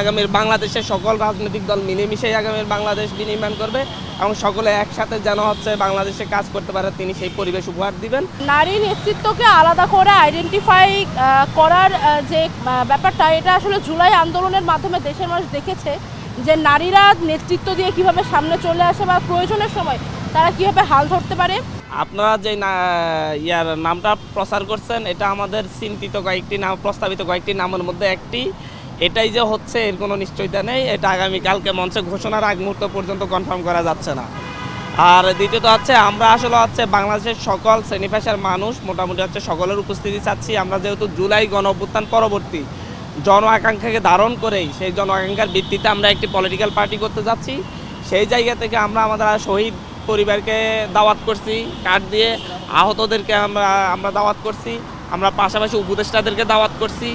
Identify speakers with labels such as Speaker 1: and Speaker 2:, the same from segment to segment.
Speaker 1: আগামীর বাংলাদেশের সকল রাজনৈতিক দল মিলেমিশে আগামীর বাংলাদেশ বিনির্মাণ করবে এবং সকলে একসাথে যেন বাংলাদেশে কাজ করতে পারে তিনি সেই পরিবেশ উপহার দিবেন।
Speaker 2: নারী নেতৃত্বকে আলাদা করে আইডেন্টিফাই করার যে ব্যাপারটা, এটা আসলে জুলাই আন্দোলনের মাধ্যমে দেশের মানুষ দেখেছে যে নারীরা নেতৃত্ব দিয়ে কিভাবে সামনে চলে আসে বা প্রয়োজনের সময় তারা কিভাবে হাল ধরতে পারে।
Speaker 1: আপনারা যে নামটা প্রচার করছেন এটা আমাদের চিন্তিত কয়েকটি নাম, প্রস্তাবিত কয়েকটি নামের মধ্যে একটি। এটাই যে হচ্ছে এর কোনো নিশ্চয়তা নেই, এটা আগামীকালকে মঞ্চে ঘোষণার আগ মুহূর্ত পর্যন্ত কনফার্ম করা যাচ্ছে না। আর দ্বিতীয়ত আমরা আসলে বাংলাদেশের সকল শ্রেণী পেশার মানুষ মোটামুটি সকলের উপস্থিতি চাচ্ছি। আমরা যেহেতু জুলাই গণ অভ্যুত্থান পরবর্তী জন আকাঙ্ক্ষাকে ধারণ করেই সেই জন আকাঙ্ক্ষার ভিত্তিতে আমরা একটি পলিটিক্যাল পার্টি করতে যাচ্ছি। সেই জায়গা থেকে আমরা আমাদের শহীদ পরিবারকে দাওয়াত করছি, কার্ড দিয়ে আহতদেরকে আমরা দাওয়াত করছি, আমরা পাশাপাশি উপদেষ্টাদেরকে দাওয়াত করছি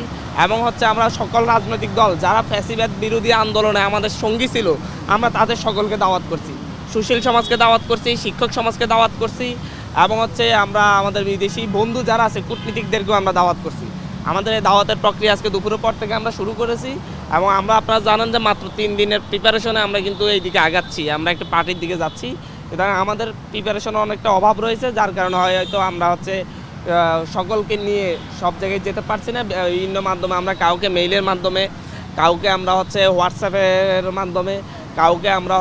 Speaker 1: এবং আমরা সকল রাজনৈতিক দল যারা ফ্যাসিবাদ বিরোধী আন্দোলনে আমাদের সঙ্গী ছিল আমরা তাদের সকলকে দাওয়াত করছি, সুশীল সমাজকে দাওয়াত করছি, শিক্ষক সমাজকে দাওয়াত করছি এবং আমরা আমাদের বিদেশি বন্ধু যারা আছে কূটনীতিকদেরকেও আমরা দাওয়াত করছি। আমাদের এই দাওয়াতের প্রক্রিয়া আজকে দুপুরের পর থেকে আমরা শুরু করেছি এবং আপনারা জানেন যে মাত্র 3 দিনের প্রিপারেশনে আমরা কিন্তু এই দিকে আগাচ্ছি, আমরা একটা পার্টির দিকে যাচ্ছি। সুতরাং আমাদের প্রিপারেশনে অনেকটা অভাব রয়েছে, যার কারণে হয়তো আমরা সকলকে নিয়ে সব জায়গায় যেতে পারছি না। বিভিন্ন মাধ্যমে আমরা কাউকে মেইলের মাধ্যমে, কাউকে আমরা হোয়াটসঅ্যাপের মাধ্যমে, কাউকে আমরা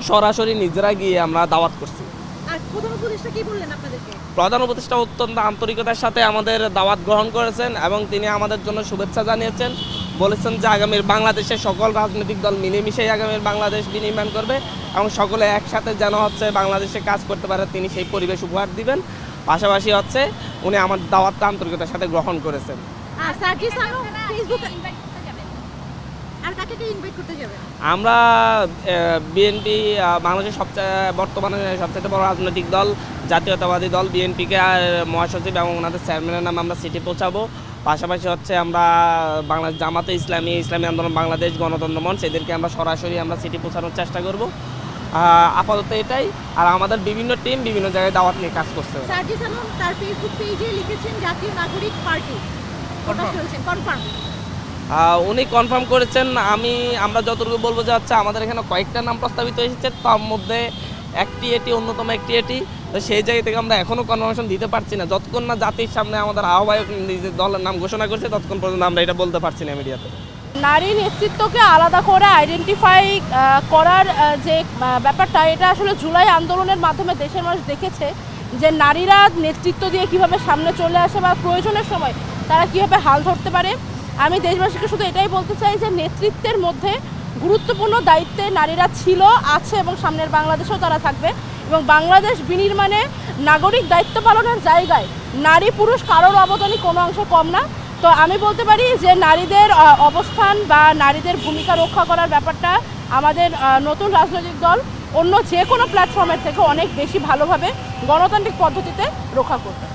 Speaker 1: সরাসরি নিজেরা গিয়ে আমরা দাওয়াত করছি। প্রধান উপদেষ্টা অত্যন্ত আন্তরিকতার সাথে আমাদের দাওয়াত গ্রহণ করেছেন এবং তিনি আমাদের জন্য শুভেচ্ছা জানিয়েছেন, বলেছেন যে আগামীর বাংলাদেশের সকল রাজনৈতিক দল মিলেমিশে আগামীর বাংলাদেশ বিনির্মাণ করবে এবং সকলে একসাথে যেন বাংলাদেশে কাজ করতে পারে তিনি সেই পরিবেশ উপহার দিবেন। পাশাপাশি উনি আমার দাওয়াতটা আন্তরিকতার সাথে গ্রহণ করেছেন। আমরা বিএনপি বাংলাদেশের বর্তমানে সবচেয়ে বড় রাজনৈতিক দল জাতীয়তাবাদী দল বিএনপিকে মহাসচিব এবং ওনাদের চেয়ারম্যানের নামে আমরা চিঠি পৌঁছাবো। পাশাপাশি আমরা বাংলাদেশ জামাতে ইসলামী, ইসলামী আন্দোলন বাংলাদেশ, গণতন্ত্র মঞ্চ এদেরকে আমরা সরাসরি চিঠি পৌঁছানোর চেষ্টা করব। আপাতত এটাই। আর আমাদের বিভিন্ন টিম বিভিন্ন জায়গায় দাওয়াত নিয়ে কাজ করছে।
Speaker 2: তার ফেসবুক পেজে লিখেছেন জাতীয় নাগরিক পার্টি কনফার্ম।
Speaker 1: উনি কনফার্ম করেছেন। আমরা যতটুকু বলবো যে আমাদের এখানে কয়েকটা নাম প্রস্তাবিত এসেছে, তার মধ্যে একটি এটি অন্যতম একটি এটি। তো সেই জায়গা থেকে আমরা এখনও কনফার্মেশন দিতে পারছি না, যতক্ষণ না জাতির সামনে আমাদের আহ্বায়ক নিজের দলের নাম ঘোষণা করছে ততক্ষণ পর্যন্ত আমরা এটা বলতে পারছি না মিডিয়াতে।
Speaker 2: নারী নেতৃত্বকে আলাদা করে আইডেন্টিফাই করার যে ব্যাপারটা, এটা আসলে জুলাই আন্দোলনের মাধ্যমে দেশের মানুষ দেখেছে যে নারীরা নেতৃত্ব দিয়ে কিভাবে সামনে চলে আসে বা প্রয়োজনের সময় তারা কিভাবে হাল ধরতে পারে। আমি দেশবাসীকে শুধু এটাই বলতে চাই যে নেতৃত্বের মধ্যে গুরুত্বপূর্ণ দায়িত্বে নারীরা ছিল, আছে এবং সামনের বাংলাদেশেও তারা থাকবে এবং বাংলাদেশ বিনির্মাণে নাগরিক দায়িত্ব পালনের জায়গায় নারী পুরুষ কারোর অবদানই কোনো অংশে কম না। তো আমি বলতে পারি যে নারীদের অবস্থান বা নারীদের ভূমিকা রক্ষা করার ব্যাপারটা আমাদের নতুন রাজনৈতিক দল অন্য যে কোনো প্ল্যাটফর্মের থেকে অনেক বেশি ভালোভাবে গণতান্ত্রিক পদ্ধতিতে রক্ষা করবে।